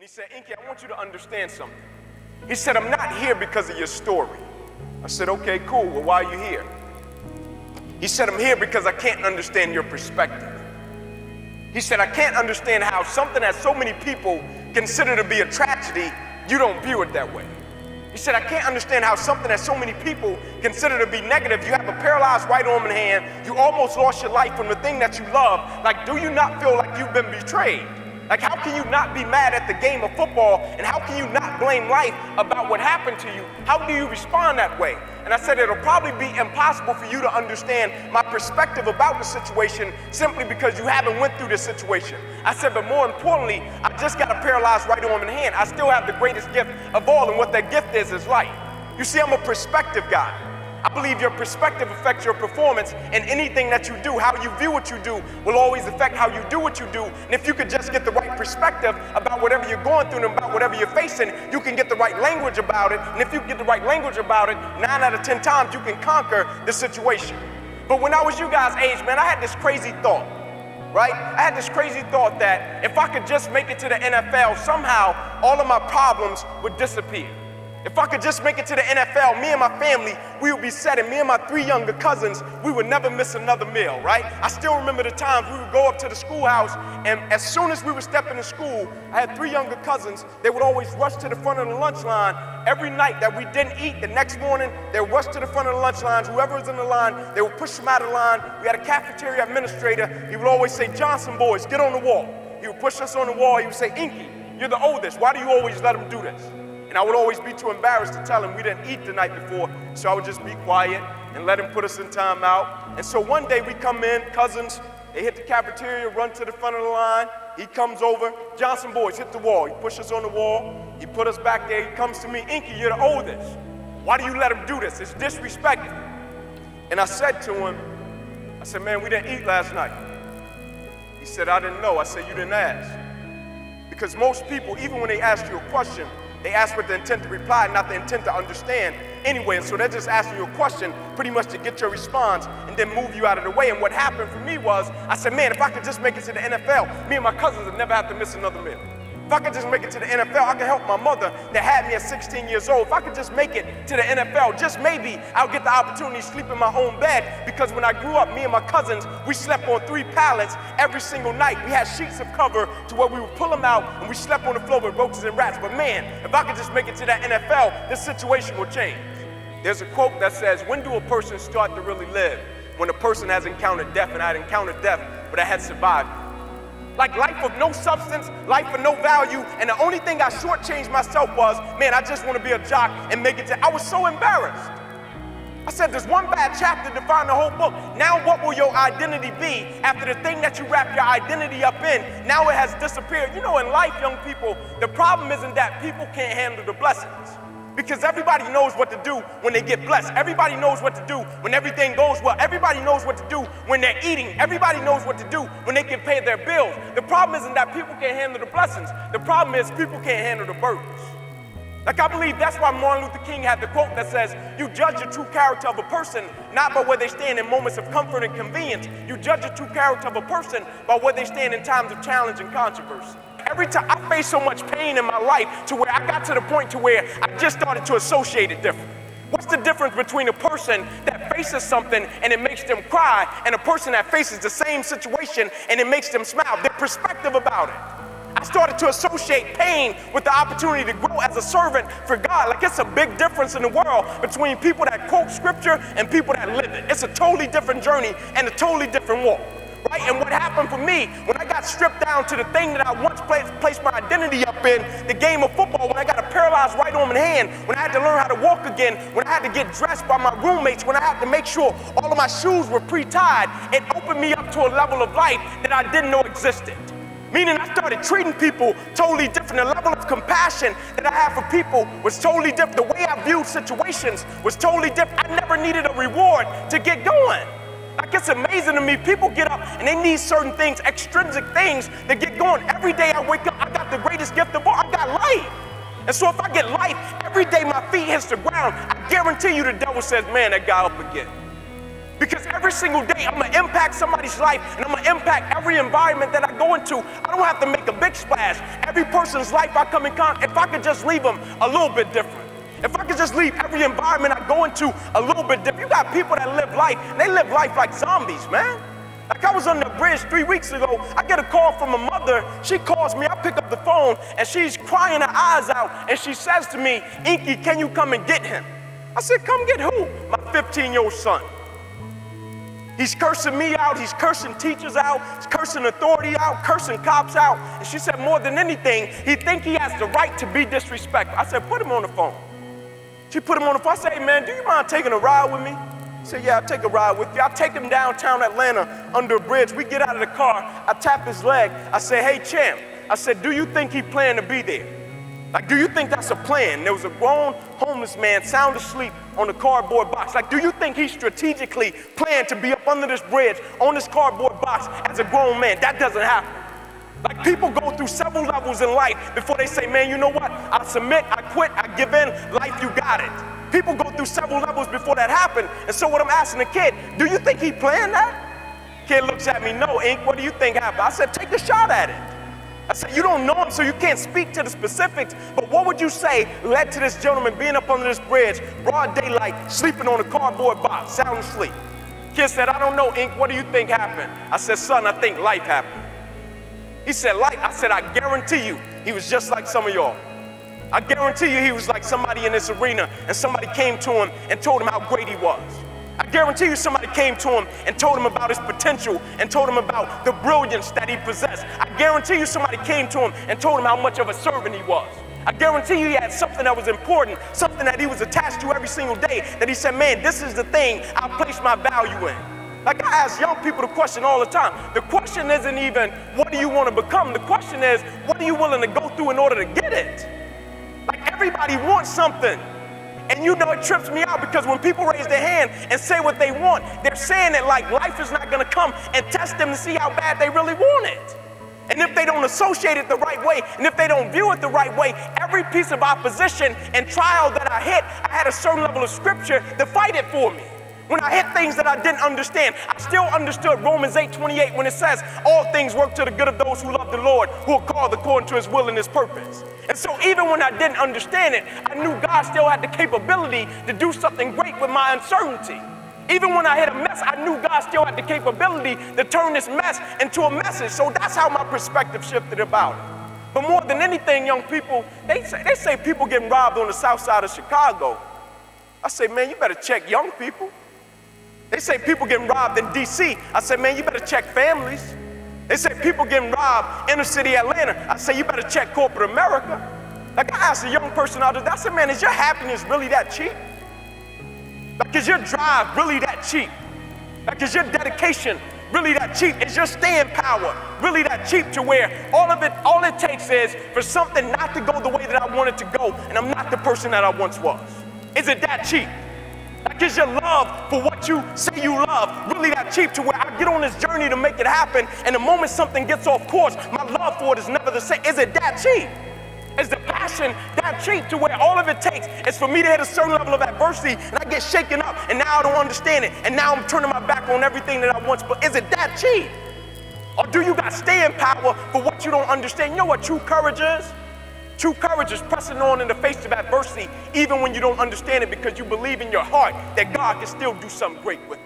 he said, Inky, I want you to understand something. He said, I'm not here because of your story. I said, okay, cool. Well, why are you here? He said, I'm here because I can't understand your perspective. He said, I can't understand how something that so many people consider to be a tragedy, you don't view it that way. He said, I can't understand how something that so many people consider to be negative, you have a paralyzed right arm and hand, you almost lost your life from the thing that you love. Like, do you not feel like you've been betrayed? Like, how can you not be mad at the game of football, and how can you not blame life about what happened to you? How do you respond that way? And I said, it'll probably be impossible for you to understand my perspective about the situation simply because you haven't went through this situation. I said, but more importantly, I just got a paralyzed right arm and hand. I still have the greatest gift of all, and what that gift is life. You see, I'm a perspective guy. I believe your perspective affects your performance, and anything that you do, how you view what you do, will always affect how you do what you do. And if you could just get the right perspective about whatever you're going through and about whatever you're facing, you can get the right language about it. And if you get the right language about it, 9 out of 10 times you can conquer the situation. But when I was you guys' age, man, I had this crazy thought, right? I had this crazy thought that if I could just make it to the NFL, somehow all of my problems would disappear. If I could just make it to the NFL, me and my family, we would be set, and me and my 3 younger cousins, we would never miss another meal, right? I still remember the times we would go up to the schoolhouse, and as soon as we would step into school, I had 3 younger cousins, they would always rush to the front of the lunch line. Every night that we didn't eat, the next morning, they would rush to the front of the lunch lines. Whoever was in the line, they would push them out of the line. We had a cafeteria administrator. He would always say, Johnson boys, get on the wall. He would push us on the wall. He would say, Inky, you're the oldest. Why do you always let them do this? And I would always be too embarrassed to tell him we didn't eat the night before, so I would just be quiet and let him put us in timeout. And so one day we come in, cousins, they hit the cafeteria, run to the front of the line. He comes over, Johnson boys, hit the wall. He pushes us on the wall. He put us back there. He comes to me, Inky, you're the oldest. Why do you let him do this? It's disrespectful. And I said to him, I said, man, we didn't eat last night. He said, I didn't know. I said, you didn't ask. Because most people, even when they ask you a question, they ask with the intent to reply, not the intent to understand anyway. And so they're just asking you a question pretty much to get your response and then move you out of the way. And what happened for me was, I said, man, if I could just make it to the NFL, me and my cousins would never have to miss another meal. If I could just make it to the NFL, I could help my mother that had me at 16 years old. If I could just make it to the NFL, just maybe I'll get the opportunity to sleep in my own bed, because when I grew up, me and my cousins, we slept on 3 pallets every single night. We had sheets of cover to where we would pull them out and we slept on the floor with roaches and rats. But man, if I could just make it to that NFL, this situation will change. There's a quote that says, when do a person start to really live? When a person has encountered death, and I had encountered death, but I had survived. Like life of no substance, life of no value, and the only thing I shortchanged myself was, man, I just want to be a jock and make it to, I was so embarrassed. I said, there's one bad chapter to define the whole book. Now what will your identity be after the thing that you wrap your identity up in, now it has disappeared? You know, in life, young people, the problem isn't that people can't handle the blessings. Because everybody knows what to do when they get blessed. Everybody knows what to do when everything goes well. Everybody knows what to do when they're eating. Everybody knows what to do when they can pay their bills. The problem isn't that people can't handle the blessings. The problem is people can't handle the burdens. Like, I believe that's why Martin Luther King had the quote that says, you judge the true character of a person not by where they stand in moments of comfort and convenience. You judge the true character of a person by where they stand in times of challenge and controversy. Every time I faced so much pain in my life to where I got to the point to where I just started to associate it different. What's the difference between a person that faces something and it makes them cry and a person that faces the same situation and it makes them smile? Their perspective about it. I started to associate pain with the opportunity to grow as a servant for God. Like, it's a big difference in the world between people that quote scripture and people that live it. It's a totally different journey and a totally different walk. Right? And what happened for me, when I got stripped down to the thing that I once placed my identity up in, the game of football, when I got a paralyzed right arm and hand, when I had to learn how to walk again, when I had to get dressed by my roommates, when I had to make sure all of my shoes were pre-tied, it opened me up to a level of life that I didn't know existed. Meaning I started treating people totally different. The level of compassion that I have for people was totally different. The way I viewed situations was totally different. I never needed a reward to get going. Like, it's amazing to me. People get up and they need certain things, extrinsic things, to get going. Every day I wake up, I got the greatest gift of all. I got life. And so if I get life, every day my feet hits the ground, I guarantee you the devil says, man, that guy up again. Because every single day I'm gonna impact somebody's life, and I'm gonna impact every environment that I go into. I don't have to make a big splash. Every person's life I come in contact, if I could just leave them a little bit different. If I could just leave every environment I go into a little bit different. You got people that live life, and they live life like zombies, man. Like I was on the bridge 3 weeks ago, I get a call from a mother. She calls me, I pick up the phone, and she's crying her eyes out, and she says to me, Inky, can you come and get him? I said, come get who? My 15-year-old son. He's cursing me out, he's cursing teachers out, he's cursing authority out, cursing cops out. And she said, more than anything, he thinks he has the right to be disrespectful. I said, put him on the phone. She put him on the phone. I said, hey man, do you mind taking a ride with me? He said, yeah, I'll take a ride with you. I'll take him downtown Atlanta under a bridge. We get out of the car, I tap his leg. I said, hey champ, I said, do you think he planned to be there? Like, do you think that's a plan? There was a grown homeless man sound asleep on a cardboard box. Like, do you think he strategically planned to be up under this bridge on this cardboard box as a grown man? That doesn't happen. Like, people go through several levels in life before they say, man, you know what? I submit, I quit, I give in, life, you got it. People go through several levels before that happened. And so what I'm asking the kid, do you think he planned that? Kid looks at me, no, Ink, what do you think happened? I said, take a shot at it. I said, you don't know him, so you can't speak to the specifics, but what would you say led to this gentleman being up under this bridge, broad daylight, sleeping on a cardboard box, sound asleep? Kid said, I don't know, Ink, what do you think happened? I said, son, I think life happened. He said, life? I said, I guarantee you, he was just like some of y'all. I guarantee you he was like somebody in this arena, and somebody came to him and told him how great he was. I guarantee you somebody came to him and told him about his potential and told him about the brilliance that he possessed. I guarantee you somebody came to him and told him how much of a servant he was. I guarantee you he had something that was important, something that he was attached to every single day, that he said, man, this is the thing I place my value in. Like I ask young people the question all the time. The question isn't even, what do you want to become? The question is, what are you willing to go through in order to get it? Like everybody wants something. And you know it trips me out because when people raise their hand and say what they want, they're saying it like life is not gonna come and test them to see how bad they really want it. And if they don't associate it the right way, and if they don't view it the right way, every piece of opposition and trial that I hit, I had a certain level of scripture to fight it for me. When I hit things that I didn't understand, I still understood Romans 8:28 when it says, all things work to the good of those who love the Lord, who are called according to his will and his purpose. And so even when I didn't understand it, I knew God still had the capability to do something great with my uncertainty. Even when I hit a mess, I knew God still had the capability to turn this mess into a message. So that's how my perspective shifted about it. But more than anything, young people, they say people getting robbed on the south side of Chicago. I say, man, you better check young people. They say people getting robbed in DC. I say, man, you better check families. They say people getting robbed inner city Atlanta. I say, you better check corporate America. Like I asked a young person out there, I said, man, is your happiness really that cheap? Like, is your drive really that cheap? Like, is your dedication really that cheap? Is your staying power really that cheap to where all it takes is for something not to go the way that I want it to go, and I'm not the person that I once was? Is it that cheap? Like, is your love for what you say you love really that cheap to where I get on this journey to make it happen, and the moment something gets off course, my love for it is never the same? Is it that cheap? Is the passion that cheap to where all of it takes is for me to hit a certain level of adversity and I get shaken up and now I don't understand it and now I'm turning my back on everything that I once, but is it that cheap? Or do you got staying power for what you don't understand? You know what true courage is? True courage is pressing on in the face of adversity even when you don't understand it because you believe in your heart that God can still do something great with it.